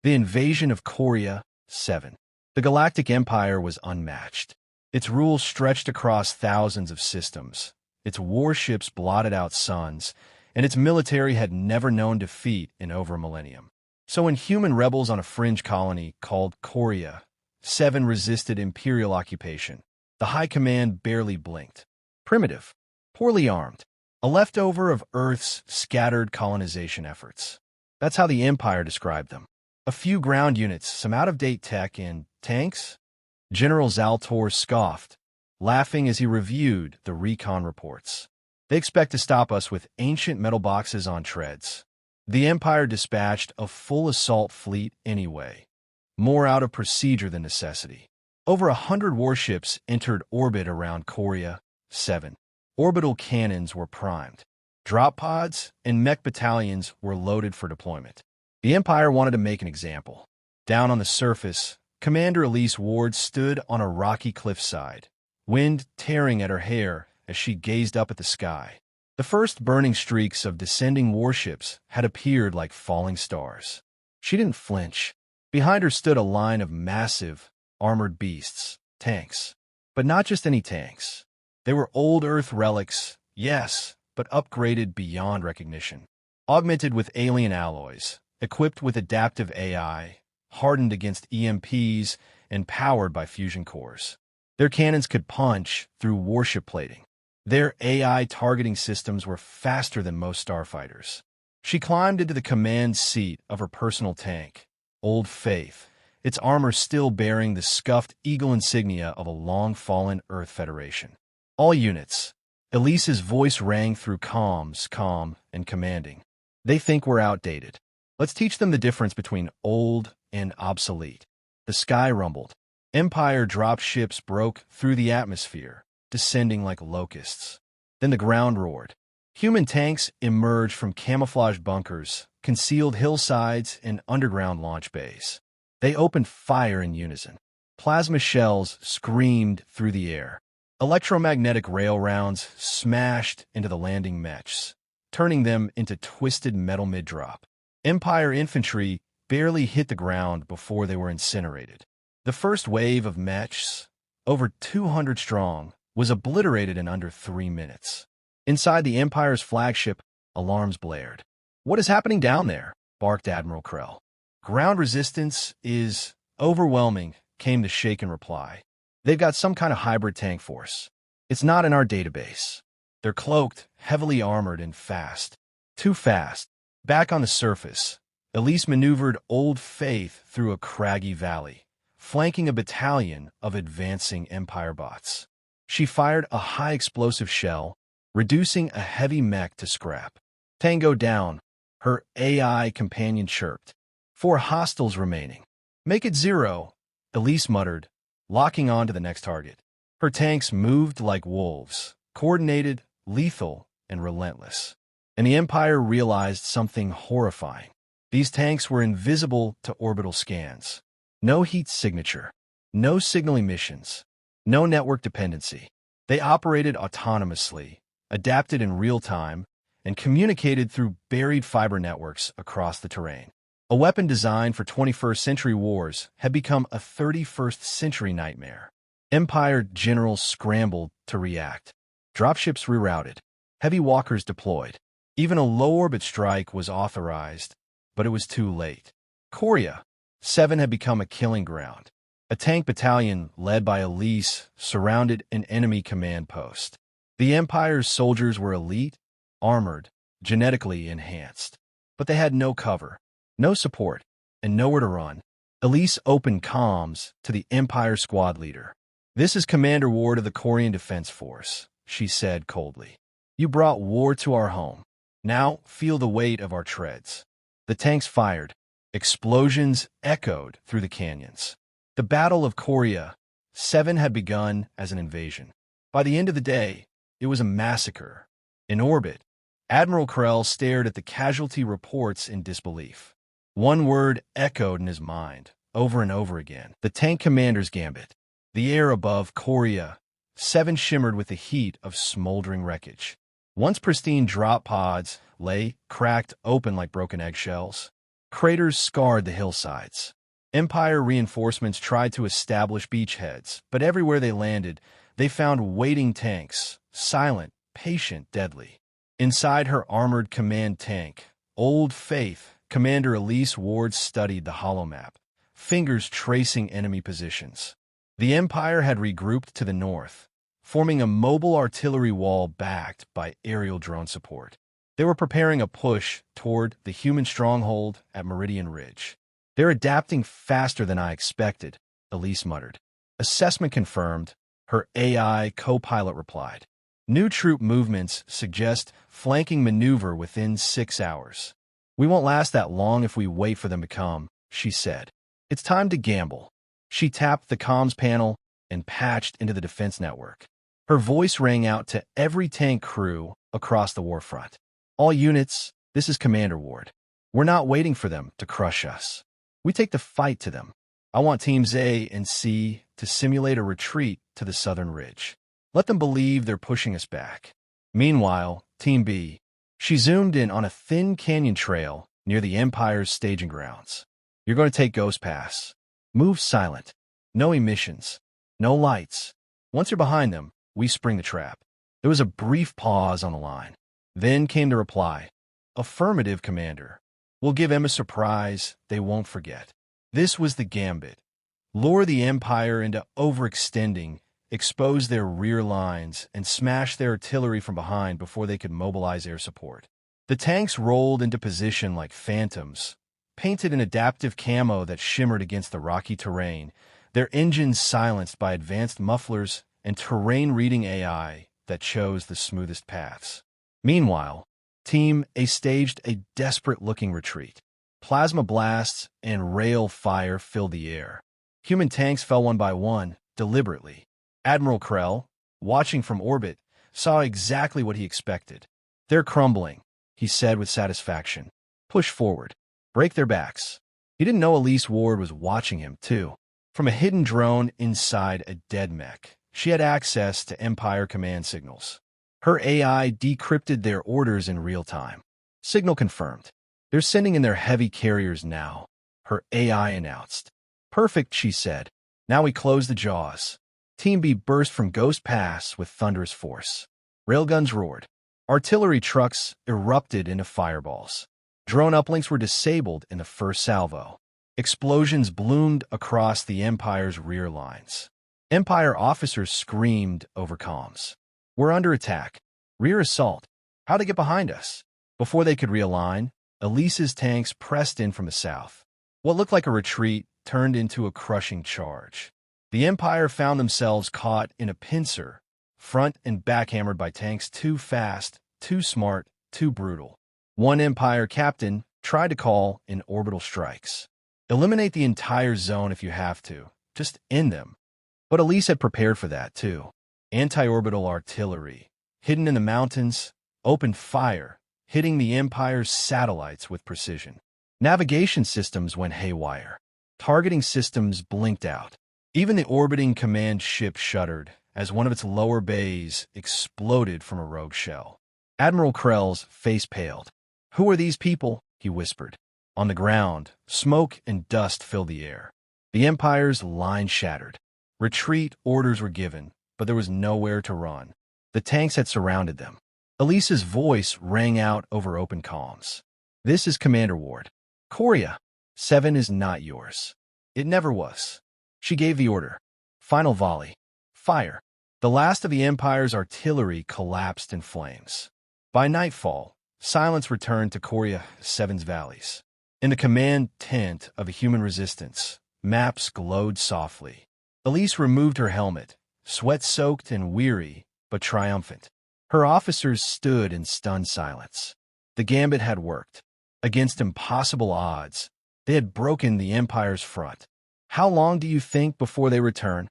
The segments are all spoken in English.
The invasion of Korea, 7. The Galactic Empire was unmatched. Its rule stretched across thousands of systems. Its warships blotted out suns, and its military had never known defeat in over a millennium. So when human rebels on a fringe colony called Korea, 7 resisted imperial occupation, the high command barely blinked. Primitive, poorly armed, a leftover of Earth's scattered colonization efforts. That's how the Empire described them. A few ground units, some out-of-date tech, and tanks? General Zaltor scoffed, laughing as he reviewed the recon reports. They expect to stop us with ancient metal boxes on treads. The Empire dispatched a full assault fleet anyway, more out of procedure than necessity. Over 100 warships entered orbit around Korea, 7. Orbital cannons were primed. Drop pods and mech battalions were loaded for deployment. The Empire wanted to make an example. Down on the surface, Commander Elise Ward stood on a rocky cliffside, wind tearing at her hair as she gazed up at the sky. The first burning streaks of descending warships had appeared like falling stars. She didn't flinch. Behind her stood a line of massive, armored beasts, tanks. But not just any tanks. They were old Earth relics, yes, but upgraded beyond recognition. Augmented with alien alloys, equipped with adaptive AI, hardened against EMPs, and powered by fusion cores. Their cannons could punch through warship plating. Their AI targeting systems were faster than most starfighters. She climbed into the command seat of her personal tank, Old Faith, its armor still bearing the scuffed eagle insignia of a long-fallen Earth Federation. All units. Elise's voice rang through comms, calm and commanding. They think we're outdated. Let's teach them the difference between old and obsolete. The sky rumbled. Empire dropships broke through the atmosphere, descending like locusts. Then the ground roared. Human tanks emerged from camouflage bunkers, concealed hillsides, and underground launch bays. They opened fire in unison. Plasma shells screamed through the air. Electromagnetic rail rounds smashed into the landing mechs, turning them into twisted metal mid-drop. Empire infantry barely hit the ground before they were incinerated. The first wave of mechs, over 200 strong, was obliterated in under 3 minutes. Inside the Empire's flagship, alarms blared. "What is happening down there?" barked Admiral Krell. "Ground resistance is overwhelming," came the shaken reply. "They've got some kind of hybrid tank force. It's not in our database. They're cloaked, heavily armored, and fast. Too fast." Back on the surface, Elise maneuvered Old Faith through a craggy valley, flanking a battalion of advancing Empire bots. She fired a high-explosive shell, reducing a heavy mech to scrap. "Tango down," her AI companion chirped. "4 hostiles remaining." "Make it 0," Elise muttered, locking on to the next target. Her tanks moved like wolves, coordinated, lethal, and relentless. And the Empire realized something horrifying. These tanks were invisible to orbital scans. No heat signature, no signal emissions, no network dependency. They operated autonomously, adapted in real time, and communicated through buried fiber networks across the terrain. A weapon designed for 21st century wars had become a 31st century nightmare. Empire generals scrambled to react. Dropships rerouted. Heavy walkers deployed. Even a low-orbit strike was authorized, but it was too late. Korea, 7 had become a killing ground. A tank battalion led by Elise surrounded an enemy command post. The Empire's soldiers were elite, armored, genetically enhanced. But they had no cover, no support, and nowhere to run. Elise opened comms to the Empire squad leader. "This is Commander Ward of the Korean Defense Force," she said coldly. "You brought war to our home. Now feel the weight of our treads." The tanks fired. Explosions echoed through the canyons. The Battle of Korea, 7 had begun as an invasion. By the end of the day, it was a massacre. In orbit, Admiral Krell stared at the casualty reports in disbelief. One word echoed in his mind, over and over again: the tank commander's gambit. The air above Korea, 7 shimmered with the heat of smoldering wreckage. Once pristine drop pods lay cracked open like broken eggshells. Craters scarred the hillsides. Empire reinforcements tried to establish beachheads, but everywhere they landed, they found waiting tanks, silent, patient, deadly. Inside her armored command tank, Old Faith, Commander Elise Ward studied the holomap, fingers tracing enemy positions. The Empire had regrouped to the north, forming a mobile artillery wall backed by aerial drone support. They were preparing a push toward the human stronghold at Meridian Ridge. "They're adapting faster than I expected," Elise muttered. "Assessment confirmed," her AI co-pilot replied. "New troop movements suggest flanking maneuver within 6 hours. We won't last that long if we wait for them to come," she said. "It's time to gamble." She tapped the comms panel and patched into the defense network. Her voice rang out to every tank crew across the warfront. "All units, this is Commander Ward. We're not waiting for them to crush us. We take the fight to them. I want Teams A and C to simulate a retreat to the southern ridge. Let them believe they're pushing us back. Meanwhile, Team B." She zoomed in on a thin canyon trail near the Empire's staging grounds. "You're going to take Ghost Pass. Move silent. No emissions. No lights. Once you're behind them, we spring the trap." There was a brief pause on the line. Then came the reply. "Affirmative, Commander. We'll give them a surprise they won't forget." This was the gambit. Lure the Empire into overextending, expose their rear lines, and smash their artillery from behind before they could mobilize air support. The tanks rolled into position like phantoms, painted in adaptive camo that shimmered against the rocky terrain, their engines silenced by advanced mufflers and terrain-reading AI that chose the smoothest paths. Meanwhile, Team A staged a desperate-looking retreat. Plasma blasts and rail fire filled the air. Human tanks fell one by one, deliberately. Admiral Krell, watching from orbit, saw exactly what he expected. "They're crumbling," he said with satisfaction. "Push forward. Break their backs." He didn't know Elise Ward was watching him, too. From a hidden drone inside a dead mech, she had access to Empire command signals. Her AI decrypted their orders in real time. "Signal confirmed. They're sending in their heavy carriers now," her AI announced. "Perfect," she said. "Now we close the jaws." Team B burst from Ghost Pass with thunderous force. Railguns roared. Artillery trucks erupted into fireballs. Drone uplinks were disabled in the first salvo. Explosions bloomed across the Empire's rear lines. Empire officers screamed over comms. "We're under attack. Rear assault. How to get behind us?" Before they could realign, Elise's tanks pressed in from the south. What looked like a retreat turned into a crushing charge. The Empire found themselves caught in a pincer, front and backhammered by tanks too fast, too smart, too brutal. One Empire captain tried to call in orbital strikes. "Eliminate the entire zone if you have to. Just end them." But Elise had prepared for that, too. Anti-orbital artillery, hidden in the mountains, opened fire, hitting the Empire's satellites with precision. Navigation systems went haywire. Targeting systems blinked out. Even the orbiting command ship shuddered as one of its lower bays exploded from a rogue shell. Admiral Krell's face paled. "Who are these people?" he whispered. On the ground, smoke and dust filled the air. The Empire's line shattered. Retreat orders were given, but there was nowhere to run. The tanks had surrounded them. Elise's voice rang out over open comms. "This is Commander Ward. Korea, 7 is not yours. It never was." She gave the order. Final volley. Fire. The last of the Empire's artillery collapsed in flames. By nightfall, silence returned to Korea 7's valleys. In the command tent of a human resistance, maps glowed softly. Elise removed her helmet, sweat-soaked and weary, but triumphant. Her officers stood in stunned silence. The gambit had worked. Against impossible odds, they had broken the Empire's front. "How long do you think before they return?"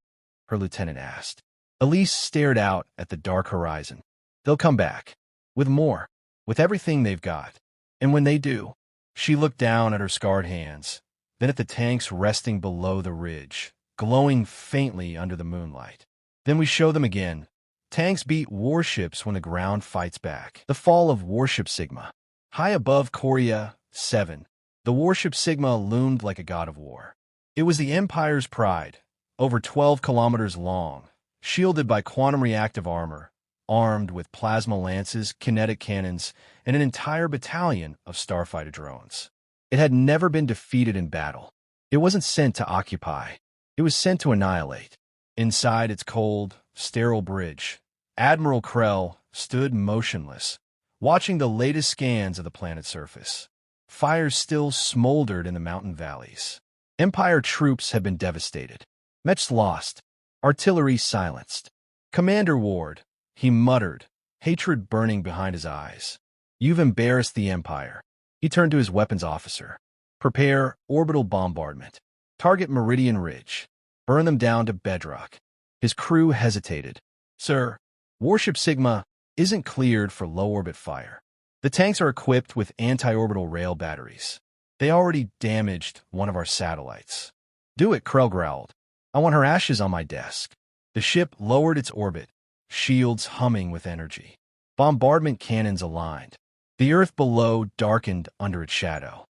her lieutenant asked. Elise stared out at the dark horizon. "They'll come back. With more. With everything they've got. And when they do..." She looked down at her scarred hands, then at the tanks resting below the ridge, glowing faintly under the moonlight. "Then we show them again. Tanks beat warships when the ground fights back." The fall of Warship Sigma. High above Korea 7, The warship Sigma loomed like a god of war. It was the Empire's pride, over 12 kilometers long, shielded by quantum reactive armor, armed with plasma lances, kinetic cannons, and an entire battalion of starfighter drones. It had never been defeated in battle. It wasn't sent to occupy. It was sent to annihilate. Inside its cold, sterile bridge, Admiral Krell stood motionless, watching the latest scans of the planet's surface. Fires still smoldered in the mountain valleys. Empire troops had been devastated. Mechs lost. Artillery silenced. Commander Ward, he muttered, hatred burning behind his eyes. You've embarrassed the Empire. He turned to his weapons officer. Prepare orbital bombardment. Target Meridian Ridge. Burn them down to bedrock. His crew hesitated. Sir, Warship Sigma isn't cleared for low-orbit fire. The tanks are equipped with anti-orbital rail batteries. They already damaged one of our satellites. Do it, Krell growled. I want her ashes on my desk. The ship lowered its orbit, shields humming with energy. Bombardment cannons aligned. The earth below darkened under its shadow.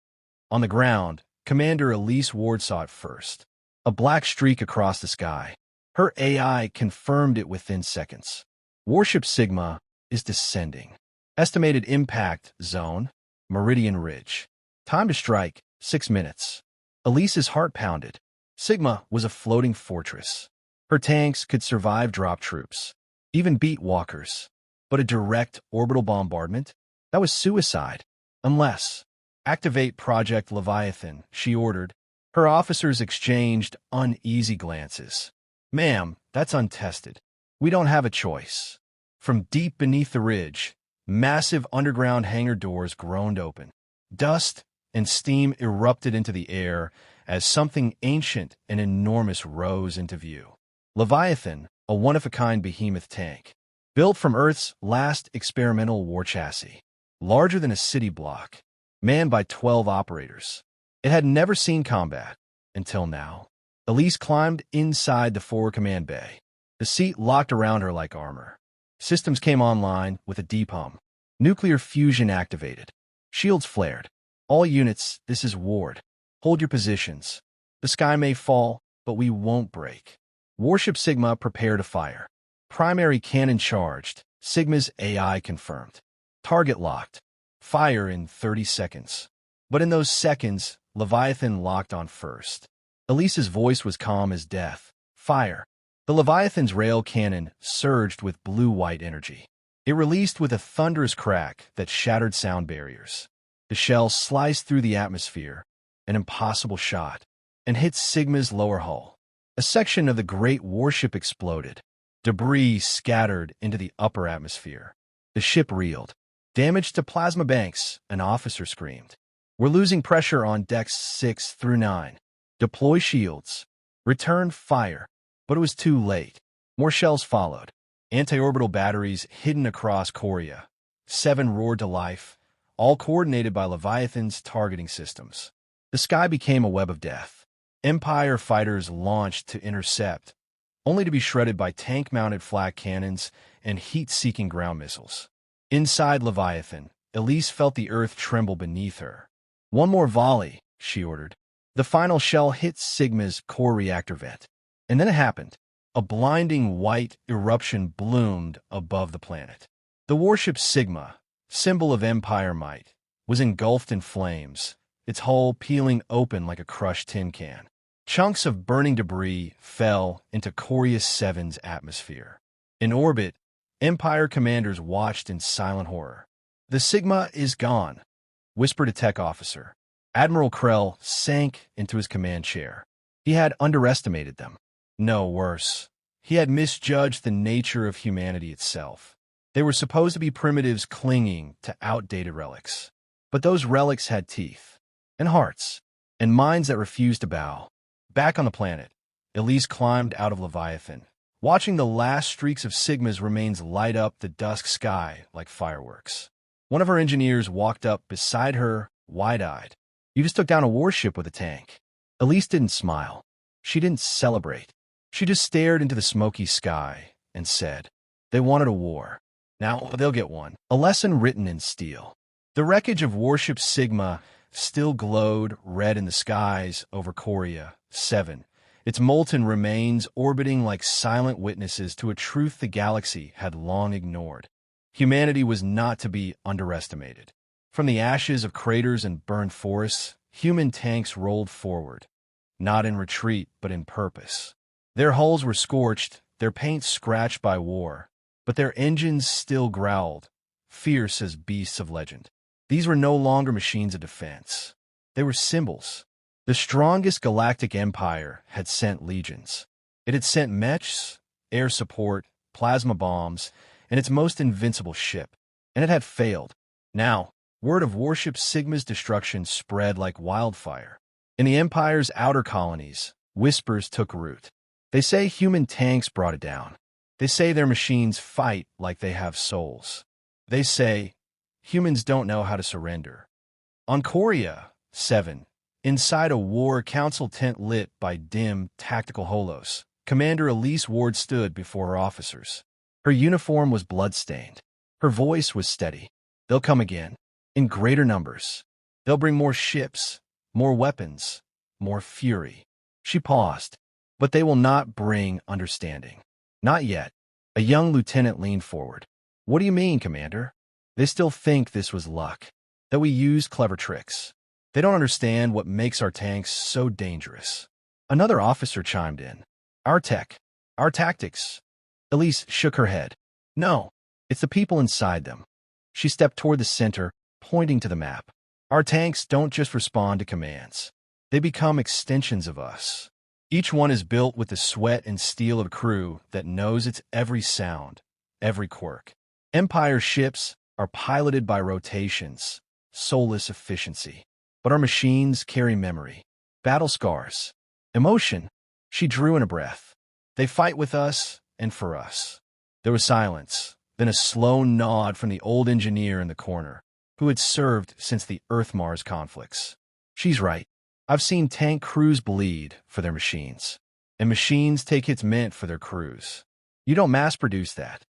On the ground, Commander Elise Ward saw it first. A black streak across the sky. Her AI confirmed it within seconds. Warship Sigma is descending. Estimated impact zone, Meridian Ridge. Time to strike, 6 minutes. Elise's heart pounded. Sigma was a floating fortress. Her tanks could survive drop troops, even beat walkers. But a direct orbital bombardment? That was suicide. Unless, activate Project Leviathan, she ordered. Her officers exchanged uneasy glances. Ma'am, that's untested. We don't have a choice. From deep beneath the ridge, massive underground hangar doors groaned open. Dust and steam erupted into the air as something ancient and enormous rose into view. Leviathan, a one-of-a-kind behemoth tank, built from Earth's last experimental war chassis, larger than a city block, manned by 12 operators. It had never seen combat until now. Elise climbed inside the forward command bay. The seat locked around her like armor. Systems came online with a deep hum. Nuclear fusion activated. Shields flared. All units, this is Ward. Hold your positions. The sky may fall, but we won't break. Warship Sigma prepare to fire. Primary cannon charged. Sigma's AI confirmed. Target locked. Fire in 30 seconds. But in those seconds, Leviathan locked on first. Elise's voice was calm as death. Fire. The Leviathan's rail cannon surged with blue-white energy. It released with a thunderous crack that shattered sound barriers. The shell sliced through the atmosphere, an impossible shot, and hit Sigma's lower hull. A section of the great warship exploded. Debris scattered into the upper atmosphere. The ship reeled. Damage to plasma banks, an officer screamed. We're losing pressure on decks 6 through 9. Deploy shields. Return fire. But it was too late. More shells followed. Anti-orbital batteries hidden across Korea. 7 roared to life, all coordinated by Leviathan's targeting systems. The sky became a web of death. Empire fighters launched to intercept, only to be shredded by tank-mounted flak cannons and heat-seeking ground missiles. Inside Leviathan, Elise felt the earth tremble beneath her. One more volley, she ordered. The final shell hit Sigma's core reactor vent. And then it happened. A blinding white eruption bloomed above the planet. The warship Sigma, symbol of Empire might, was engulfed in flames, its hull peeling open like a crushed tin can. Chunks of burning debris fell into Corius 7's atmosphere. In orbit, Empire commanders watched in silent horror. The Sigma is gone, whispered a tech officer. Admiral Krell sank into his command chair. He had underestimated them. No, worse. He had misjudged the nature of humanity itself. They were supposed to be primitives clinging to outdated relics. But those relics had teeth, and hearts, and minds that refused to bow. Back on the planet, Elise climbed out of Leviathan, watching the last streaks of Sigma's remains light up the dusk sky like fireworks. One of her engineers walked up beside her, wide-eyed. You just took down a warship with a tank. Elise didn't smile. She didn't celebrate. She just stared into the smoky sky and said, they wanted a war. Now they'll get one. A lesson written in steel. The wreckage of Warship Sigma still glowed red in the skies over Korea 7. Its molten remains orbiting like silent witnesses to a truth the galaxy had long ignored. Humanity was not to be underestimated. From the ashes of craters and burned forests, human tanks rolled forward, not in retreat but in purpose. Their hulls were scorched, their paint scratched by war, but their engines still growled, fierce as beasts of legend. These were no longer machines of defense. They were symbols. The strongest galactic empire had sent legions. It had sent mechs, air support, plasma bombs, and its most invincible ship. And it had failed. Now, word of Warship Sigma's destruction spread like wildfire. In the Empire's outer colonies, whispers took root. They say human tanks brought it down. They say their machines fight like they have souls. They say humans don't know how to surrender. On Korea 7, inside a war council tent lit by dim, tactical holos, Commander Elise Ward stood before her officers. Her uniform was blood-stained. Her voice was steady. They'll come again, in greater numbers. They'll bring more ships, more weapons, more fury. She paused. But they will not bring understanding. Not yet. A young lieutenant leaned forward. What do you mean, Commander? They still think this was luck, that we used clever tricks. They don't understand what makes our tanks so dangerous. Another officer chimed in. Our tech, our tactics. Elise shook her head. No, it's the people inside them. She stepped toward the center, pointing to the map. Our tanks don't just respond to commands. They become extensions of us. Each one is built with the sweat and steel of a crew that knows its every sound, every quirk. Empire ships are piloted by rotations, soulless efficiency. But our machines carry memory, battle scars, emotion. She drew in a breath. They fight with us and for us. There was silence, then a slow nod from the old engineer in the corner, who had served since the Earth-Mars conflicts. She's right. I've seen tank crews bleed for their machines, and machines take hits meant for their crews. You don't mass-produce that.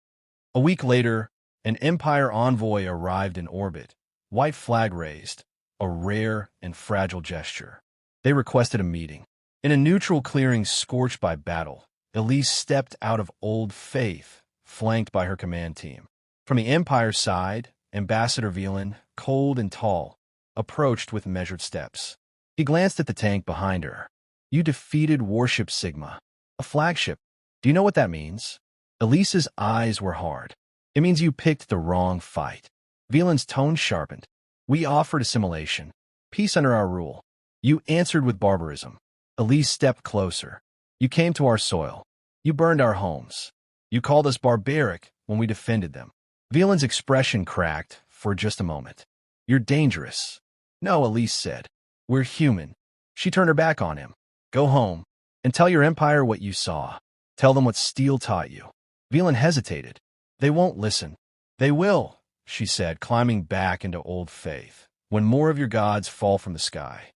A week later, an Empire envoy arrived in orbit, white flag raised, a rare and fragile gesture. They requested a meeting. In a neutral clearing scorched by battle, Elise stepped out of old faith, flanked by her command team. From the Empire side, Ambassador Velan, cold and tall, approached with measured steps. He glanced at the tank behind her. You defeated Warship Sigma, a flagship. Do you know what that means? Elise's eyes were hard. It means you picked the wrong fight. Velan's tone sharpened. We offered assimilation, peace under our rule. You answered with barbarism. Elise stepped closer. You came to our soil. You burned our homes. You called us barbaric when we defended them. Velan's expression cracked for just a moment. You're dangerous. No, Elise said. We're human. She turned her back on him. Go home and tell your empire what you saw. Tell them what steel taught you. Velan hesitated. They won't listen. They will, she said, climbing back into old faith, when more of your gods fall from the sky.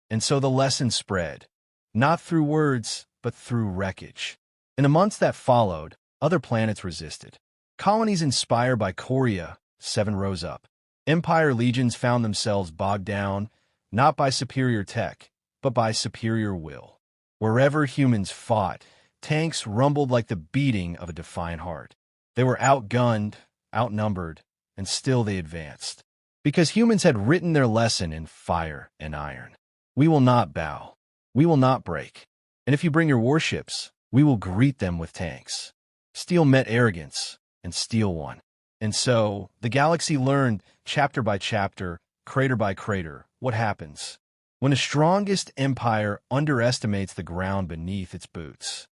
And so the lesson spread, not through words, but through wreckage. In the months that followed, other planets resisted. Colonies inspired by Korea 7 rose up. Empire legions found themselves bogged down, not by superior tech, but by superior will. Wherever humans fought, tanks rumbled like the beating of a defiant heart. They were outgunned, outnumbered, and still they advanced. Because humans had written their lesson in fire and iron. We will not bow. We will not break. And if you bring your warships, we will greet them with tanks. Steel met arrogance, and steel won. And so, the galaxy learned, chapter by chapter, crater by crater, what happens when the strongest empire underestimates the ground beneath its boots.